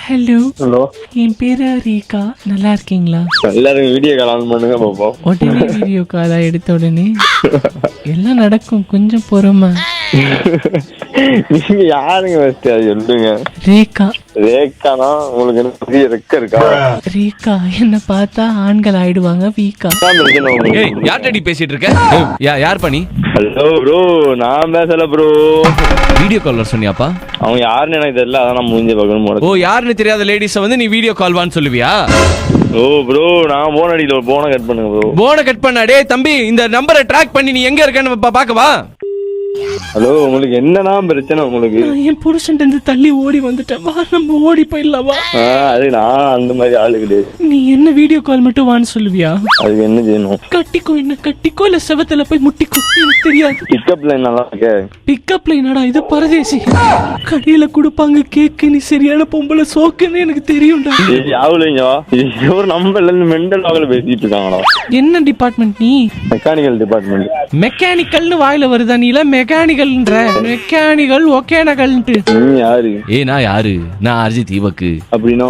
Hello hello, என் பேரு ரீகா. நல்லா இருக்கீங்களா? எல்லாரும் வீடியோ கால் ஆன் பண்ணுங்க பாப்போம். உடனே வீடியோ காலா எடுத்த உடனே எல்லாம் நடக்கும், கொஞ்சம் பொறுமை. நீங்க யாருங்க ஃபர்ஸ்ட் அது சொல்லுங்க. ரேகா. ரேக்கானா உங்களுக்கு என்ன பெரிய ரெக்க இருக்கா? ரேகா என்ன பார்த்தா ஆண்கள் ஆயிடுவாங்க வீக்கா. அதான் பிரச்சனை உங்களுக்கு. ஏய் யார்டடி பேசிட்டு இருக்க? யார் பண்ணி? ஹலோ ப்ரோ, நான் பேசல ப்ரோ. Video call சொன்னியாப்பா? அவங்க யாருன்னு எனக்கு தெரியல, அதான் நான் மூஞ்சி பார்க்கணும். ஓ, யாருன்னு தெரியாத லேடிஸ வந்து நீ வீடியோ கால் வான்னு சொல்லுவியா? ஓ ப்ரோ, நான் போன் அடிக்கல, போனை கட் பண்ணுங்க ப்ரோ. போனை கட் பண்ண. டேய் தம்பி, இந்த நம்பரை ட்ராக் பண்ணி நீ எங்க இருக்கன்னு பாக்கவா? ஹலோ, உங்களுக்கு என்னன்னா பிரச்சனை உங்களுக்கு? நான் என் புருஷன் இருந்து தள்ளி ஓடி வந்துட்டேன். வா நம்ம ஓடி போயிடலாமா? அது நான் அந்த மாதிரி ஆளு கிடையாது. நீ என்ன வீடியோ கால் மட்டும் வான்னு சொல்லுவியா? அதுக்கு என்ன செய்யணும்? கட்டிக்கோ, என்ன கட்டிக்கோ இல்ல செவத்துல போய் முட்டிக்கோ, எனக்கு தெரியாது. பிக்கப் லைன் நல்லா இருக்கே. பிக்கப் லைனடா இது? பரதேசி கடையில கொடுப்பாங்க கேக்கு. நீ சரியான பொம்பளை சோக்குன்னு எனக்கு தெரியும்டா. யாவுலீங்க ஒரு நம்பர்ல இருந்து மெண்டல் ஆகல பேசிட்டு இருக்காங்களா? என்ன டிபார்ட்மெண்ட் நீ? Mechanical department. மெக்கானிக்கல்னு வாயில வருதா? நீ எல்லாம் மெக்கானிக்கல்ன்ற மெக்கானிக்கல் ஒகேனகல்ன்ட்டு. நீ யாரு? நான் யாரு? நான் அர்ஜித் ஈவக்கு. அப்படின்னா